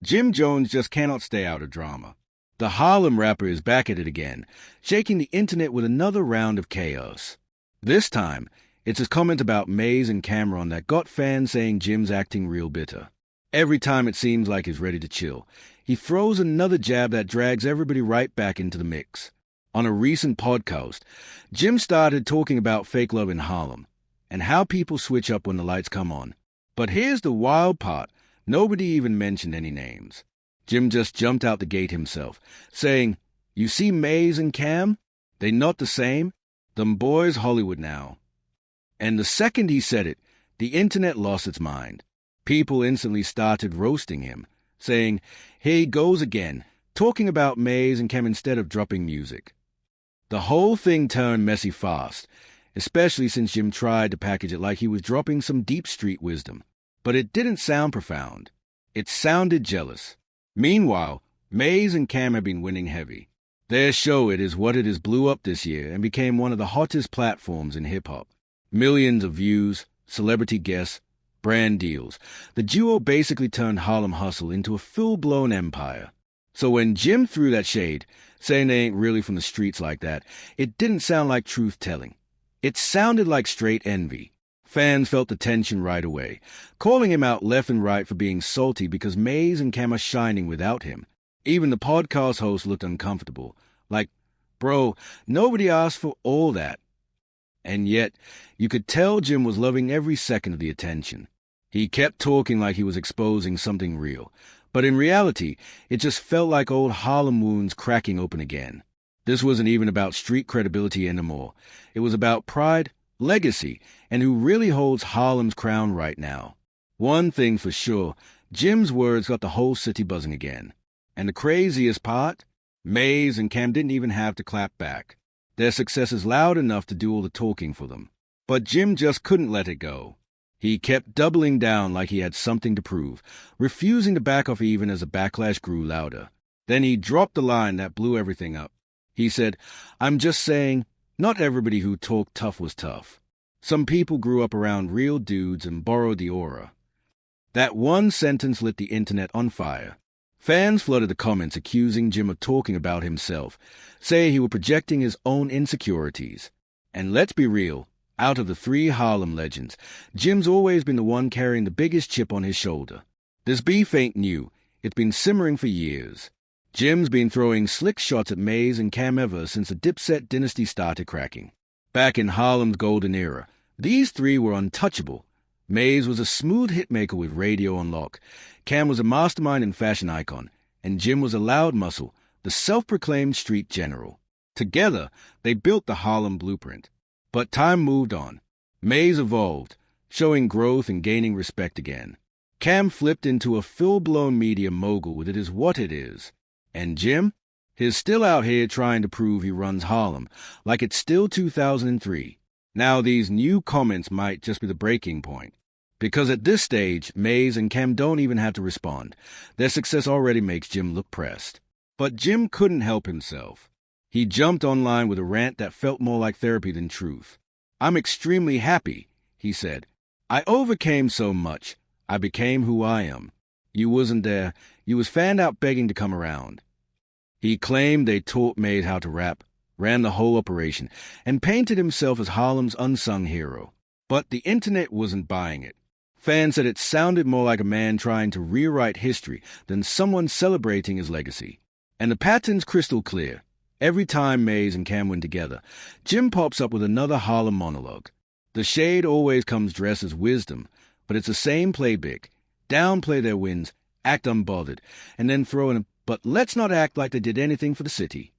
Jim Jones just cannot stay out of drama. The Harlem rapper is back at it again, shaking the internet with another round of chaos. This time, it's his comment about Maze and Cameron that got fans saying Jim's acting real bitter. Every time it seems like he's ready to chill, he throws another jab that drags everybody right back into the mix. On a recent podcast, Jim started talking about fake love in Harlem and how people switch up when the lights come on. But here's the wild part. Nobody even mentioned any names. Jim just jumped out the gate himself, saying, "You see Maze and Cam? They not the same? Them boys Hollywood now." And the second he said it, the internet lost its mind. People instantly started roasting him, saying, "Here he goes again, talking about Maze and Cam instead of dropping music." The whole thing turned messy fast, especially since Jim tried to package it like he was dropping some deep street wisdom. But it didn't sound profound. It sounded jealous. Meanwhile, Maze and Cam have been winning heavy. Their show It Is What It Is blew up this year and became one of the hottest platforms in hip-hop. Millions of views, celebrity guests, brand deals. The duo basically turned Harlem Hustle into a full-blown empire. So when Jim threw that shade, saying they ain't really from the streets like that, it didn't sound like truth-telling. It sounded like straight envy. Fans felt the tension right away, calling him out left and right for being salty because Maze and Cam are shining without him. Even the podcast host looked uncomfortable, like, "Bro, nobody asked for all that." And yet, you could tell Jim was loving every second of the attention. He kept talking like he was exposing something real, but in reality, it just felt like old Harlem wounds cracking open again. This wasn't even about street credibility anymore. It was about pride, legacy, and who really holds Harlem's crown right now. One thing for sure, Jim's words got the whole city buzzing again. And the craziest part? Maze and Cam didn't even have to clap back. Their success is loud enough to do all the talking for them. But Jim just couldn't let it go. He kept doubling down like he had something to prove, refusing to back off even as the backlash grew louder. Then he dropped the line that blew everything up. He said, "I'm just saying, not everybody who talked tough was tough. Some people grew up around real dudes and borrowed the aura." That one sentence lit the internet on fire. Fans flooded the comments accusing Jim of talking about himself, saying he was projecting his own insecurities. And let's be real, out of the three Harlem legends, Jim's always been the one carrying the biggest chip on his shoulder. This beef ain't new. It's been simmering for years. Jim's been throwing slick shots at Maze and Cam ever since the Dipset dynasty started cracking. Back in Harlem's golden era, these three were untouchable. Maze was a smooth hitmaker with radio on lock. Cam was a mastermind and fashion icon. And Jim was a loud muscle, the self-proclaimed street general. Together, they built the Harlem blueprint. But time moved on. Maze evolved, showing growth and gaining respect again. Cam flipped into a full-blown media mogul with It Is What It Is. And Jim? He's still out here trying to prove he runs Harlem, like it's still 2003. Now these new comments might just be the breaking point. Because at this stage, Maze and Cam don't even have to respond. Their success already makes Jim look pressed. But Jim couldn't help himself. He jumped online with a rant that felt more like therapy than truth. "I'm extremely happy," he said. "I overcame so much. I became who I am. You wasn't there. You was fanned out begging to come around." He claimed they taught Maze how to rap, ran the whole operation, and painted himself as Harlem's unsung hero. But the internet wasn't buying it. Fans said it sounded more like a man trying to rewrite history than someone celebrating his legacy. And the pattern's crystal clear. Every time Maze and Cam win together, Jim pops up with another Harlem monologue. The shade always comes dressed as wisdom, but it's the same playbook. Downplay their wins, act unbothered, and then throw in a "but let's not act like they did anything for the city."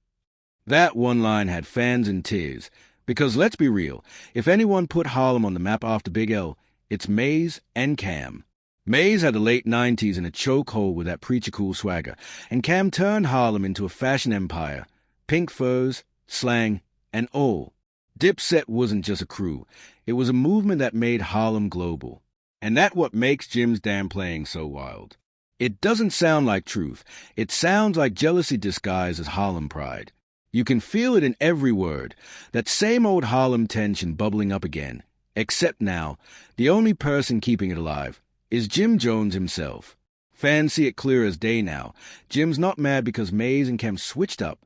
That one line had fans in tears, because let's be real, if anyone put Harlem on the map after Big L, it's Maze and Cam. Maze had the late 90s in a chokehold with that preacher cool swagger, and Cam turned Harlem into a fashion empire. Pink furs, slang, and all. Dipset wasn't just a crew. It was a movement that made Harlem global. And that's what makes Jim's damn playing so wild. It doesn't sound like truth. It sounds like jealousy disguised as Harlem pride. You can feel it in every word. That same old Harlem tension bubbling up again. Except now, the only person keeping it alive is Jim Jones himself. Fans see it clear as day now. Jim's not mad because Mays and Cam switched up.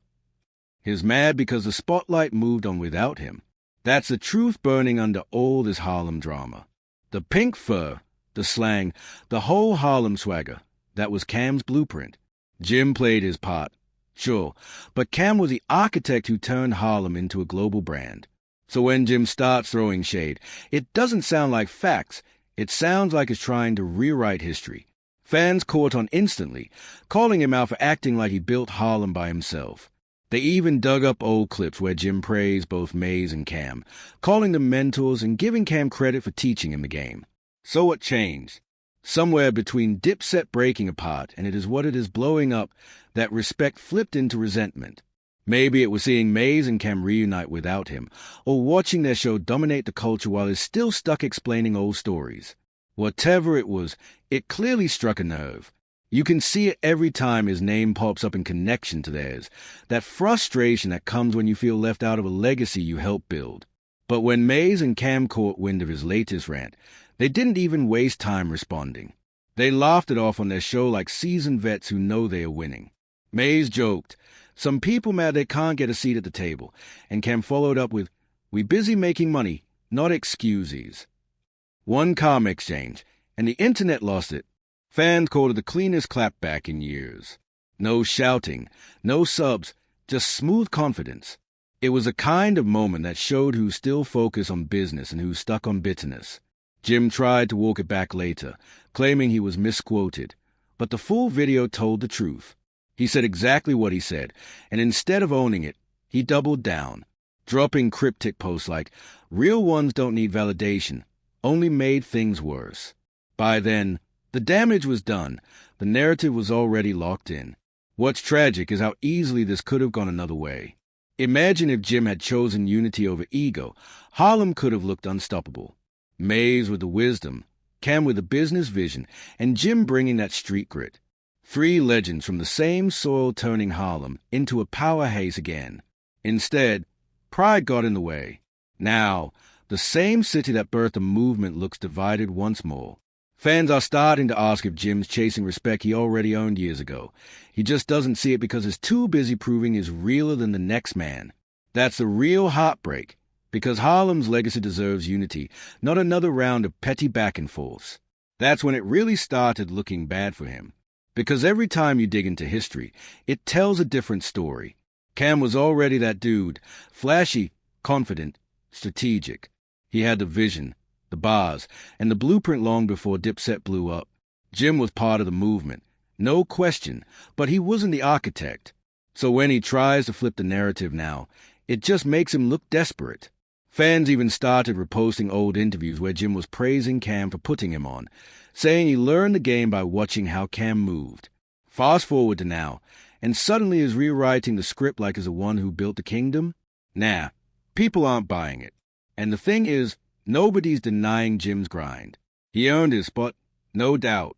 He's mad because the spotlight moved on without him. That's the truth burning under all this Harlem drama. The pink fur, the slang, the whole Harlem swagger. That was Cam's blueprint. Jim played his part, sure, but Cam was the architect who turned Harlem into a global brand. So when Jim starts throwing shade, it doesn't sound like facts. It sounds like he's trying to rewrite history. Fans caught on instantly, calling him out for acting like he built Harlem by himself. They even dug up old clips where Jim praised both Mays and Cam, calling them mentors and giving Cam credit for teaching him the game. So what changed? Somewhere between Dipset breaking apart and It Is What It Is blowing up, that respect flipped into resentment. Maybe it was seeing Mays and Cam reunite without him, or watching their show dominate the culture while he's still stuck explaining old stories. Whatever it was, it clearly struck a nerve. You can see it every time his name pops up in connection to theirs, that frustration that comes when you feel left out of a legacy you helped build. But when Mays and Cam caught wind of his latest rant, they didn't even waste time responding. They laughed it off on their show like seasoned vets who know they are winning. Mays joked, "Some people mad they can't get a seat at the table," and Cam followed up with, "We busy making money, not excuses." One calm exchange, and the internet lost it. Fans called it the cleanest clapback in years. No shouting, no subs, just smooth confidence. It was a kind of moment that showed who's still focused on business and who's stuck on bitterness. Jim tried to walk it back later, claiming he was misquoted, but the full video told the truth. He said exactly what he said, and instead of owning it, he doubled down, dropping cryptic posts like, "Real ones don't need validation, only made things worse." By then, the damage was done. The narrative was already locked in. What's tragic is how easily this could have gone another way. Imagine if Jim had chosen unity over ego. Harlem could have looked unstoppable. Mays with the wisdom, Cam with the business vision, and Jim bringing that street grit. Three legends from the same soil turning Harlem into a power haze again. Instead, pride got in the way. Now, the same city that birthed a movement looks divided once more. Fans are starting to ask if Jim's chasing respect he already owned years ago. He just doesn't see it because he's too busy proving he's realer than the next man. That's the real heartbreak, because Harlem's legacy deserves unity, not another round of petty back and forth. That's when it really started looking bad for him. Because every time you dig into history, it tells a different story. Cam was already that dude, flashy, confident, strategic. He had the vision, the bars, and the blueprint long before Dipset blew up. Jim was part of the movement, no question, but he wasn't the architect. So when he tries to flip the narrative now, it just makes him look desperate. Fans even started reposting old interviews where Jim was praising Cam for putting him on, saying he learned the game by watching how Cam moved. Fast forward to now, and suddenly is rewriting the script like he's the one who built the kingdom? Nah, people aren't buying it. And the thing is, nobody's denying Jim's grind. He earned his spot, no doubt.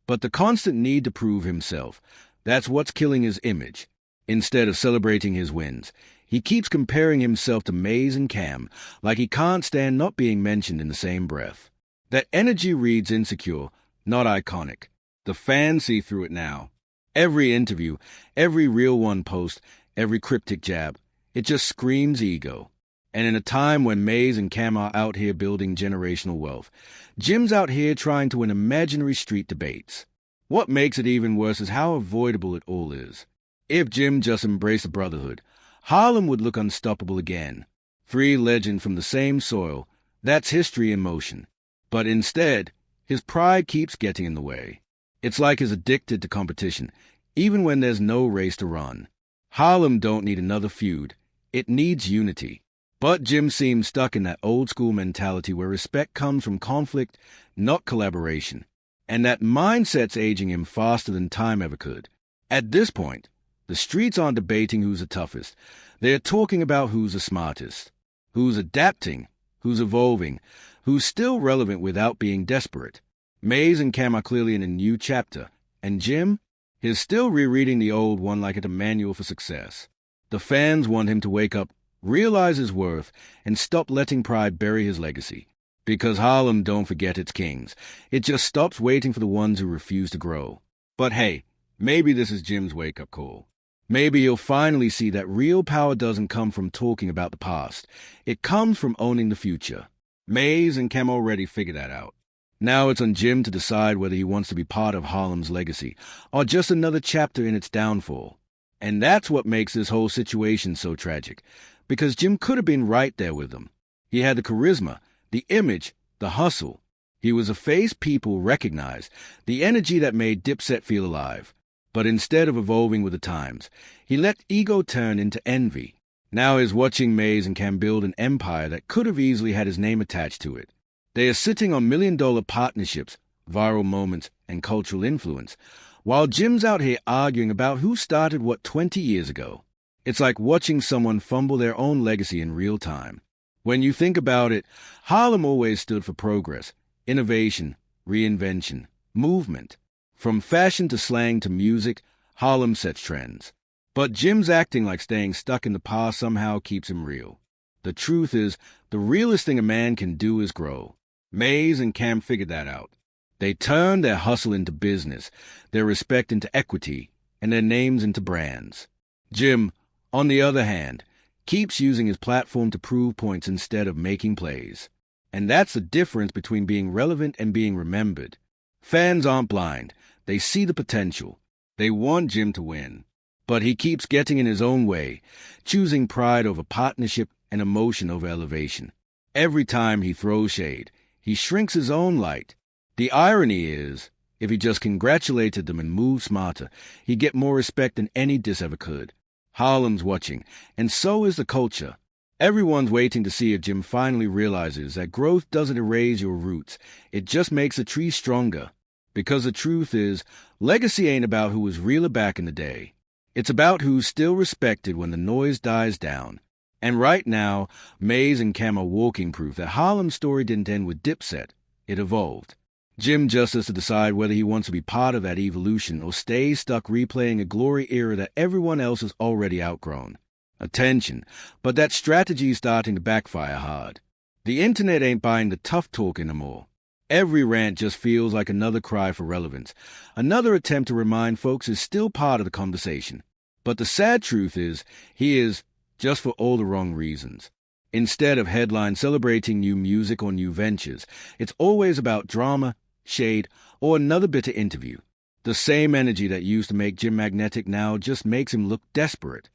But the constant need to prove himself, that's what's killing his image. Instead of celebrating his wins, he keeps comparing himself to Mays and Cam, like he can't stand not being mentioned in the same breath. That energy reads insecure, not iconic. The fans see through it now. Every interview, every Real One post, every cryptic jab, it just screams ego. And in a time when Mays and Cam are out here building generational wealth, Jim's out here trying to win imaginary street debates. What makes it even worse is how avoidable it all is. If Jim just embraced the brotherhood, Harlem would look unstoppable again. Three legends from the same soil, that's history in motion. But instead, his pride keeps getting in the way. It's like he's addicted to competition, even when there's no race to run. Harlem don't need another feud. It needs unity. But Jim seems stuck in that old-school mentality where respect comes from conflict, not collaboration. And that mindset's aging him faster than time ever could. At this point, the streets aren't debating who's the toughest. They're talking about who's the smartest, who's adapting, who's evolving, who's still relevant without being desperate. Mays and Cam are clearly in a new chapter, and Jim, he's still rereading the old one like it's a manual for success. The fans want him to wake up, realize his worth, and stop letting pride bury his legacy. Because Harlem don't forget its kings. It just stops waiting for the ones who refuse to grow. But hey, maybe this is Jim's wake-up call. Maybe he'll finally see that real power doesn't come from talking about the past. It comes from owning the future. Maze and Kem already figured that out. Now it's on Jim to decide whether he wants to be part of Harlem's legacy, or just another chapter in its downfall. And that's what makes this whole situation so tragic, because Jim could have been right there with them. He had the charisma, the image, the hustle. He was a face people recognized, the energy that made Dipset feel alive. But instead of evolving with the times, he let ego turn into envy. Now he's watching Maze and Kem build an empire that could have easily had his name attached to it. They are sitting on million-dollar partnerships, viral moments, and cultural influence, while Jim's out here arguing about who started what 20 years ago. It's like watching someone fumble their own legacy in real time. When you think about it, Harlem always stood for progress, innovation, reinvention, movement. From fashion to slang to music, Harlem sets trends. But Jim's acting like staying stuck in the past somehow keeps him real. The truth is, the realest thing a man can do is grow. Maze and Kem figured that out. They turned their hustle into business, their respect into equity, and their names into brands. Jim, on the other hand, keeps using his platform to prove points instead of making plays. And that's the difference between being relevant and being remembered. Fans aren't blind. They see the potential. They want Jim to win. But he keeps getting in his own way, choosing pride over partnership and emotion over elevation. Every time he throws shade, he shrinks his own light. The irony is, if he just congratulated them and moved smarter, he'd get more respect than any diss ever could. Harlem's watching, and so is the culture. Everyone's waiting to see if Jim finally realizes that growth doesn't erase your roots. It just makes a tree stronger. Because the truth is, legacy ain't about who was realer back in the day. It's about who's still respected when the noise dies down. And right now, Maze and Kem are walking proof that Harlem's story didn't end with Dipset. It evolved. Jim just has to decide whether he wants to be part of that evolution or stay stuck replaying a glory era that everyone else has already outgrown. Attention, but that strategy's starting to backfire hard. The internet ain't buying the tough talk anymore. Every rant just feels like another cry for relevance, another attempt to remind folks he's still part of the conversation. But the sad truth is, he is, just for all the wrong reasons. Instead of headlines celebrating new music or new ventures, it's always about drama, shade, or another bitter interview. The same energy that used to make Jim magnetic now just makes him look desperate.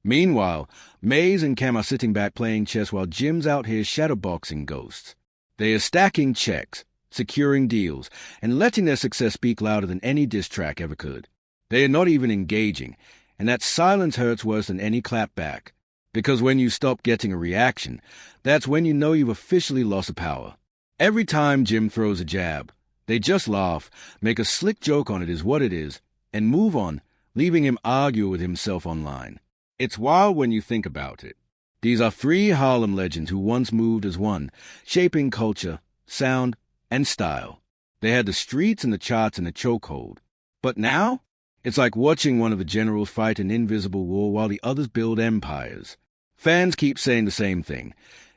Meanwhile, Maze and Kem are sitting back playing chess while Jim's out here shadowboxing ghosts. They are stacking checks, securing deals, and letting their success speak louder than any diss track ever could. They are not even engaging, and that silence hurts worse than any clap back. Because when you stop getting a reaction, that's when you know you've officially lost the power. Every time Jim throws a jab, they just laugh, make a slick joke on it is what it is, and move on, leaving him argue with himself online. It's wild when you think about it. These are three Harlem legends who once moved as one, shaping culture, sound, and style. They had the streets and the charts in a chokehold. But now, it's like watching one of the generals fight an invisible war while the others build empires. Fans keep saying the same thing.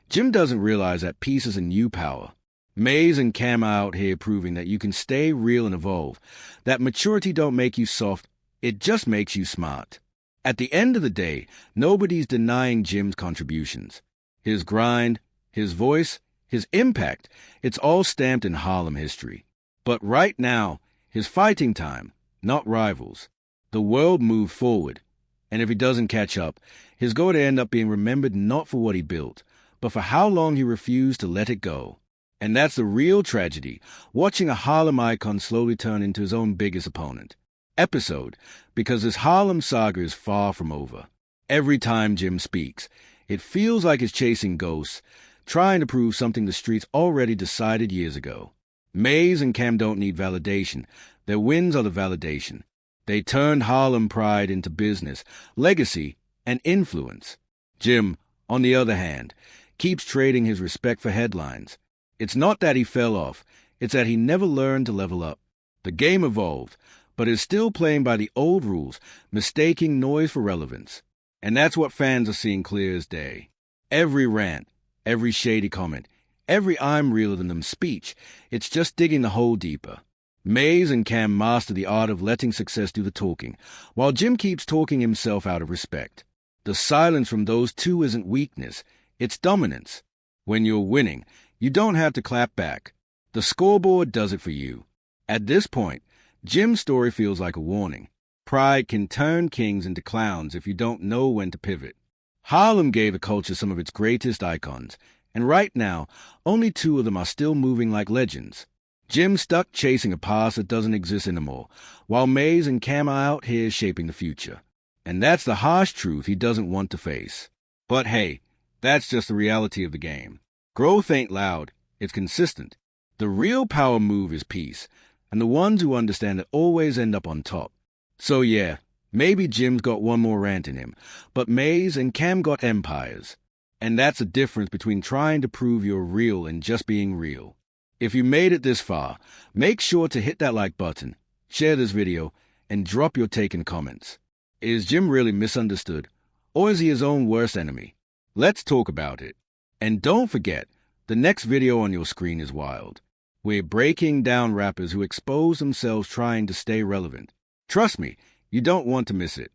Jim doesn't realize that peace is a new power. Maze and Kem are out here proving that you can stay real and evolve, that maturity don't make you soft, it just makes you smart. At the end of the day, nobody's denying Jim's contributions. His grind, his voice, his impact, it's all stamped in Harlem history. But right now, his fighting time, not rivals. The world moved forward, and if he doesn't catch up, he's going to end up being remembered not for what he built, but for how long he refused to let it go. And that's the real tragedy, watching a Harlem icon slowly turn into his own biggest opponent. Because his Harlem saga is far from over. Every time Jim speaks, it feels like he's chasing ghosts, trying to prove something the streets already decided years ago. Maze and Kem don't need validation. Their wins are the validation. They turned Harlem pride into business, legacy, and influence. Jim, on the other hand, keeps trading his respect for headlines. It's not that he fell off, it's that he never learned to level up. The game evolved, but is still playing by the old rules, mistaking noise for relevance. And that's what fans are seeing clear as day. Every rant, every shady comment, every I'm realer than them speech, it's just digging the hole deeper. Maze and Cam master the art of letting success do the talking, while Jim keeps talking himself out of respect. The silence from those two isn't weakness, it's dominance. When you're winning, you don't have to clap back. The scoreboard does it for you. At this point, Jim's story feels like a warning. Pride can turn kings into clowns if you don't know when to pivot. Harlem gave the culture some of its greatest icons, and right now, only two of them are still moving like legends. Jim's stuck chasing a past that doesn't exist anymore, while Maze and Cam are out here shaping the future. And that's the harsh truth he doesn't want to face. But hey, that's just the reality of the game. Growth ain't loud, it's consistent. The real power move is peace, and the ones who understand it always end up on top. So yeah, maybe Jim's got one more rant in him, but Maze and Cam got empires. And that's the difference between trying to prove you're real and just being real. If you made it this far, make sure to hit that like button, share this video, and drop your take in comments. Is Jim really misunderstood, or is he his own worst enemy? Let's talk about it. And don't forget, the next video on your screen is wild. We're breaking down rappers who expose themselves trying to stay relevant. Trust me, you don't want to miss it.